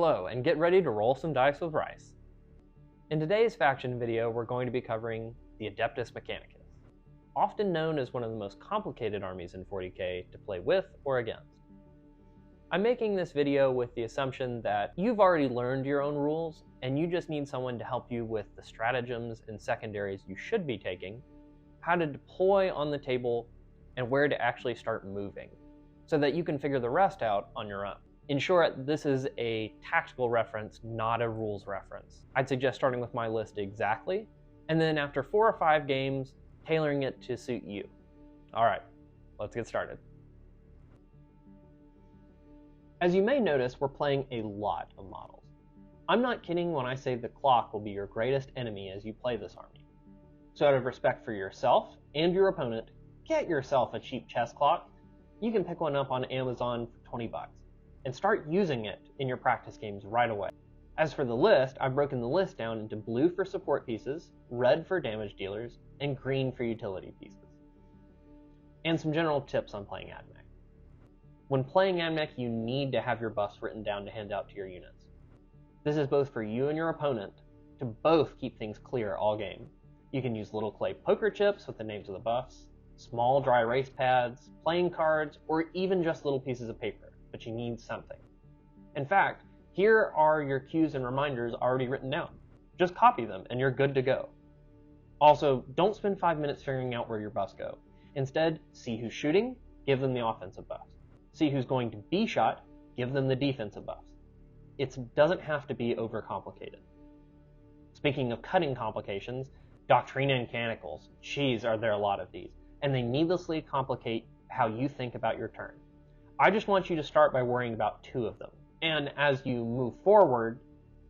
Hello, and get ready to roll some dice with Rice. In today's faction video, we're going to be covering the Adeptus Mechanicus, often known as one of the most complicated armies in 40k to play with or against. I'm making this video with the assumption that you've already learned your own rules, and you just need someone to help you with the stratagems and secondaries you should be taking, how to deploy on the table, and where to actually start moving, so that you can figure the rest out on your own. In short, this is a tactical reference, not a rules reference. I'd suggest starting with my list exactly, and then after 4 or 5 games, tailoring it to suit you. All right, let's get started. As you may notice, we're playing a lot of models. I'm not kidding when I say the clock will be your greatest enemy as you play this army. So out of respect for yourself and your opponent, get yourself a cheap chess clock. You can pick one up on Amazon for 20 bucks. And start using it in your practice games right away. As for the list, I've broken the list down into blue for support pieces, red for damage dealers, and green for utility pieces. And some general tips on playing AdMech. When playing AdMech, you need to have your buffs written down to hand out to your units. This is both for you and your opponent to both keep things clear all game. You can use little clay poker chips with the names of the buffs, small dry erase pads, playing cards, or even just little pieces of paper. But you need something. In fact, here are your cues and reminders already written down. Just copy them and you're good to go. Also, don't spend 5 minutes figuring out where your buffs go. Instead, see who's shooting, give them the offensive buffs. See who's going to be shot, give them the defensive buffs. It doesn't have to be overcomplicated. Speaking of cutting complications, Doctrina and Canticles, geez, are there a lot of these, and they needlessly complicate how you think about your turn. I just want you to start by worrying about 2 of them, and as you move forward,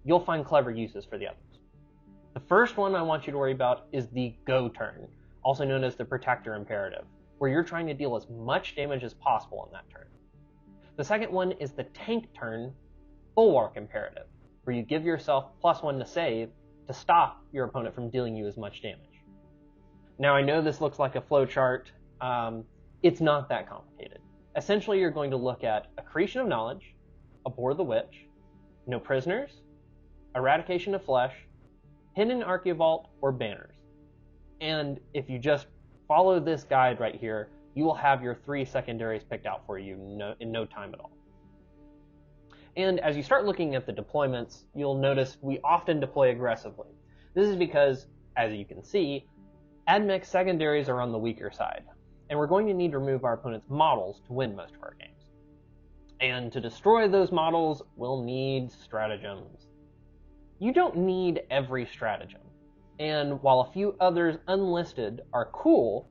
you'll find clever uses for the others. The first one I want you to worry about is the go turn, also known as the Protector Imperative, where you're trying to deal as much damage as possible on that turn. The second one is the tank turn, Bulwark Imperative, where you give yourself +1 to save to stop your opponent from dealing you as much damage. Now I know this looks like a flowchart, it's not that complicated. Essentially, you're going to look at Accretion of Knowledge, Abhor the Witch, No Prisoners, Eradication of Flesh, Hidden Archivault, or Banners. And if you just follow this guide right here, you will have your 3 secondaries picked out for you in no time at all. And as you start looking at the deployments, you'll notice we often deploy aggressively. This is because, as you can see, AdMech secondaries are on the weaker side, and we're going to need to remove our opponent's models to win most of our games. And to destroy those models, we'll need stratagems. You don't need every stratagem, and while a few others unlisted are cool,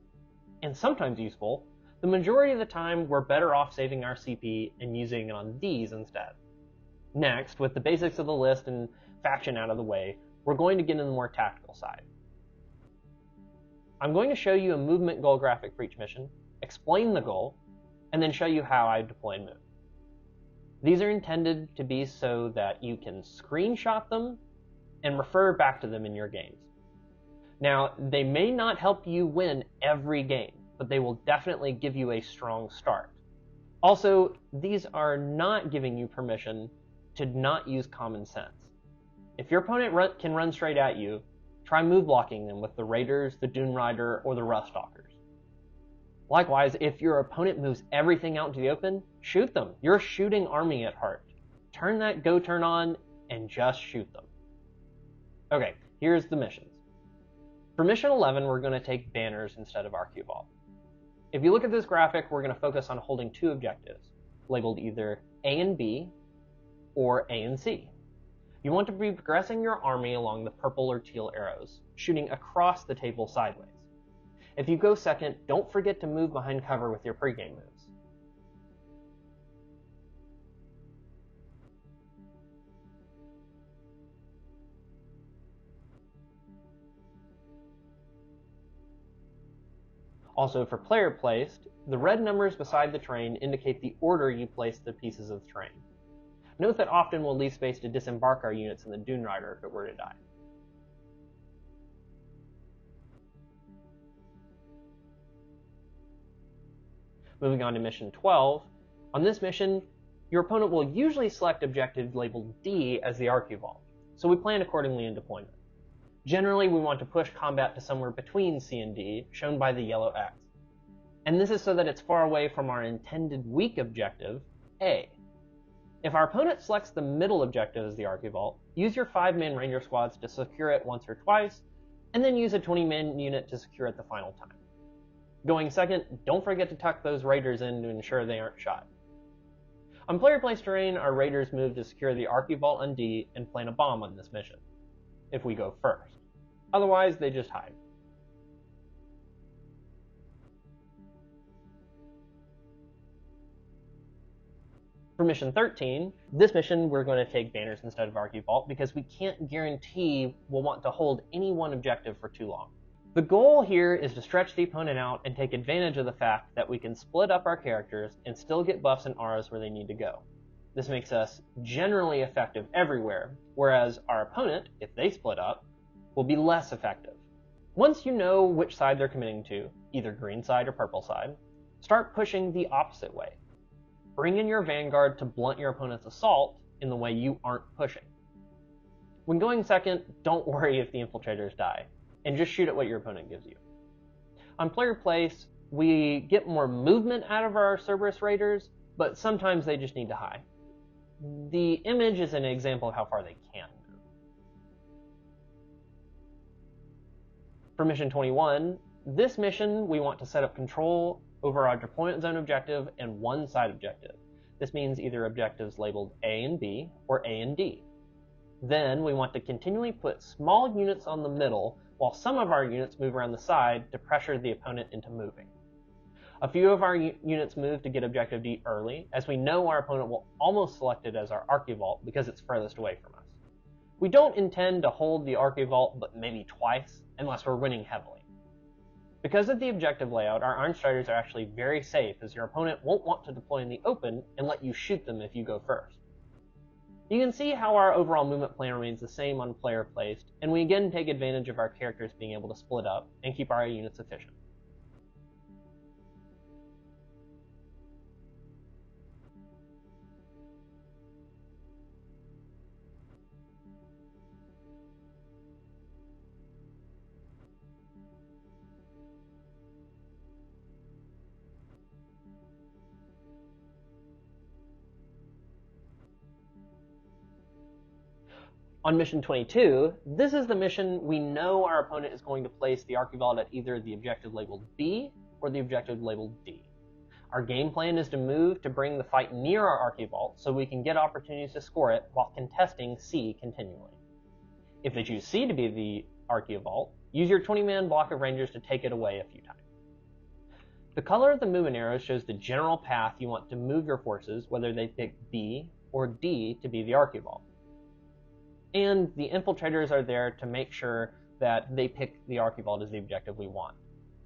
and sometimes useful, the majority of the time we're better off saving our CP and using it on these instead. Next, with the basics of the list and faction out of the way, we're going to get into the more tactical side. I'm going to show you a movement goal graphic for each mission, explain the goal, and then show you how I deploy and move. These are intended to be so that you can screenshot them and refer back to them in your games. Now, they may not help you win every game, but they will definitely give you a strong start. Also, these are not giving you permission to not use common sense. If your opponent can run straight at you, try move blocking them with the Raiders, the Dune Rider, or the Ruststalkers. Likewise, if your opponent moves everything out into the open, shoot them. You're a shooting army at heart. Turn that go turn on and just shoot them. Okay, here's the missions. For mission 11, we're going to take Banners instead of Archivault. If you look at this graphic, we're going to focus on holding 2 objectives, labeled either A and B or A and C. You want to be progressing your army along the purple or teal arrows, shooting across the table sideways. If you go second, don't forget to move behind cover with your pregame moves. Also, for player placed, the red numbers beside the train indicate the order you place the pieces of the train. Note that often we'll leave space to disembark our units in the Dune Rider if it were to die. Moving on to mission 12, on this mission, your opponent will usually select objective labeled D as the Archvault, so we plan accordingly in deployment. Generally, we want to push combat to somewhere between C and D, shown by the yellow X. And this is so that it's far away from our intended weak objective, A. If our opponent selects the middle objective as the Archvault, use your 5-man ranger squads to secure it once or twice, and then use a 20-man unit to secure it the final time. Going second, don't forget to tuck those raiders in to ensure they aren't shot. On player place terrain, our raiders move to secure the Archvault on D and plant a bomb on this mission, if we go first. Otherwise, they just hide. For mission 13, this mission we're going to take banners instead of Archvault because we can't guarantee we'll want to hold any one objective for too long. The goal here is to stretch the opponent out and take advantage of the fact that we can split up our characters and still get buffs and auras where they need to go. This makes us generally effective everywhere, whereas our opponent, if they split up, will be less effective. Once you know which side they're committing to, either green side or purple side, start pushing the opposite way. Bring in your vanguard to blunt your opponent's assault in the way you aren't pushing. When going second, don't worry if the infiltrators die, and just shoot at what your opponent gives you. On player place, we get more movement out of our Cerberus Raiders, but sometimes they just need to hide. The image is an example of how far they can move. For mission 21, this mission we want to set up control over our deployment zone objective and one side objective. This means either objectives labeled A and B or A and D. Then we want to continually put small units on the middle while some of our units move around the side to pressure the opponent into moving. A few of our units move to get objective D early, as we know our opponent will almost select it as our Archvault because it's furthest away from us. We don't intend to hold the Archvault but maybe twice, unless we're winning heavily. Because of the objective layout, our Iron Striders are actually very safe, as your opponent won't want to deploy in the open and let you shoot them if you go first. You can see how our overall movement plan remains the same on player placed, and we again take advantage of our characters being able to split up and keep our units efficient. On mission 22, this is the mission we know our opponent is going to place the Archvault at either the objective labeled B or the objective labeled D. Our game plan is to move to bring the fight near our Archvault so we can get opportunities to score it while contesting C continually. If they choose C to be the Archvault, use your 20-man block of Rangers to take it away a few times. The color of the movement arrow shows the general path you want to move your forces, whether they pick B or D to be the Archvault. And the infiltrators are there to make sure that they pick the Archvault as the objective we want.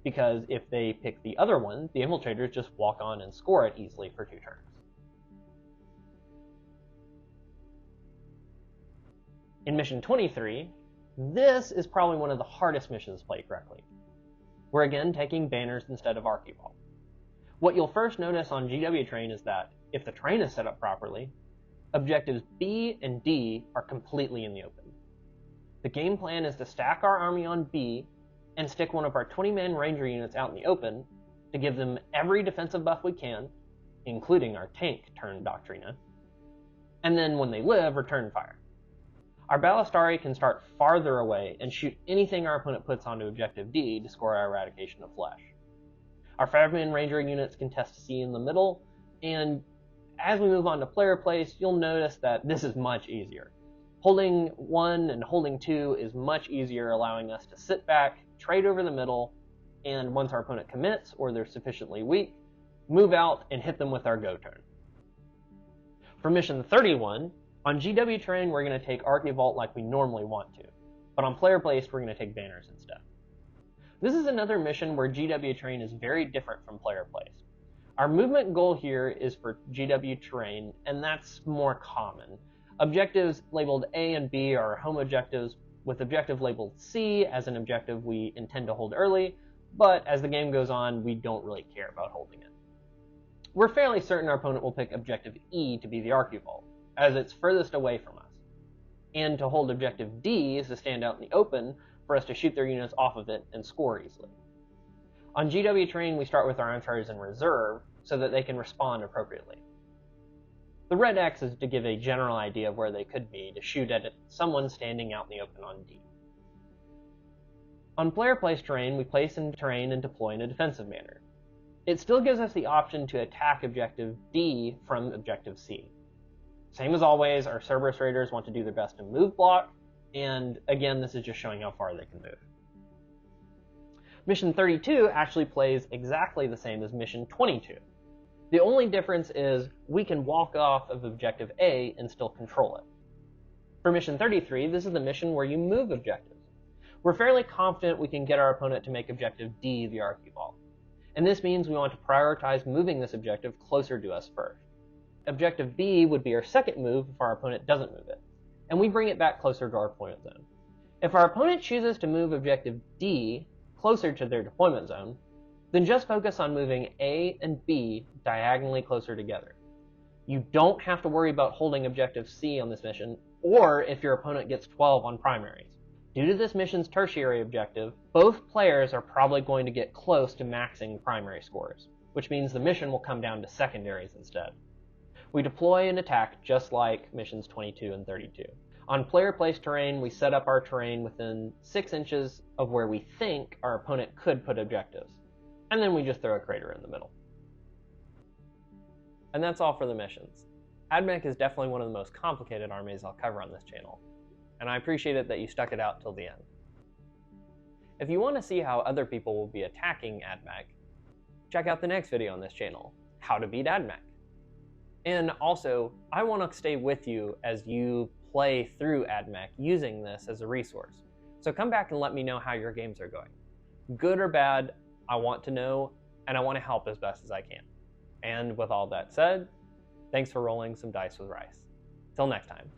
Because if they pick the other one, the infiltrators just walk on and score it easily for 2 turns. In mission 23, this is probably one of the hardest missions to play correctly. We're again taking banners instead of Archvault. What you'll first notice on GW terrain is that, if the terrain is set up properly, objectives B and D are completely in the open. The game plan is to stack our army on B and stick one of our 20-man ranger units out in the open to give them every defensive buff we can, including our tank turn Doctrina, and then when they live, return fire. Our Ballistari can start farther away and shoot anything our opponent puts onto objective D to score our Eradication of Flesh. Our 5-man ranger units can test C in the middle, and as we move on to player place, you'll notice that this is much easier. Holding 1 and holding 2 is much easier, allowing us to sit back, trade over the middle, and once our opponent commits, or they're sufficiently weak, move out and hit them with our go turn. For mission 31, on GW terrain we're going to take Archvault like we normally want to, but on player place we're going to take banners instead. This is another mission where GW terrain is very different from player place. Our movement goal here is for GW terrain, and that's more common. Objectives labeled A and B are home objectives, with objective labeled C as an objective we intend to hold early, but as the game goes on, we don't really care about holding it. We're fairly certain our opponent will pick Objective E to be the Archvault, as it's furthest away from us. And to hold Objective D is to stand out in the open for us to shoot their units off of it and score easily. On GW terrain, we start with our Sanctuaries in reserve so that they can respond appropriately. The red X is to give a general idea of where they could be to shoot at someone standing out in the open on D. On player-placed terrain, we place in terrain and deploy in a defensive manner. It still gives us the option to attack Objective D from Objective C. Same as always, our Cerberus Raiders want to do their best to move block, and again, this is just showing how far they can move. Mission 32 actually plays exactly the same as Mission 22. The only difference is we can walk off of Objective A and still control it. For Mission 33, this is the mission where you move objectives. We're fairly confident we can get our opponent to make Objective D the Archvault, and this means we want to prioritize moving this objective closer to us first. Objective B would be our second move if our opponent doesn't move it, and we bring it back closer to our deployment zone. If our opponent chooses to move Objective D closer to their deployment zone, then just focus on moving A and B diagonally closer together. You don't have to worry about holding Objective C on this mission, or if your opponent gets 12 on primaries. Due to this mission's tertiary objective, both players are probably going to get close to maxing primary scores, which means the mission will come down to secondaries instead. We deploy and attack just like missions 22 and 32. On player-placed terrain, we set up our terrain within 6 inches of where we think our opponent could put objectives, and then we just throw a crater in the middle. And that's all for the missions. AdMech is definitely one of the most complicated armies I'll cover on this channel, and I appreciate it that you stuck it out till the end. If you want to see how other people will be attacking AdMech, check out the next video on this channel, How to Beat AdMech. And also, I want to stay with you as you play through AdMech using this as a resource. So come back and let me know how your games are going. Good or bad, I want to know, and I want to help as best as I can. And with all that said, thanks for rolling some dice with Rice. Till next time.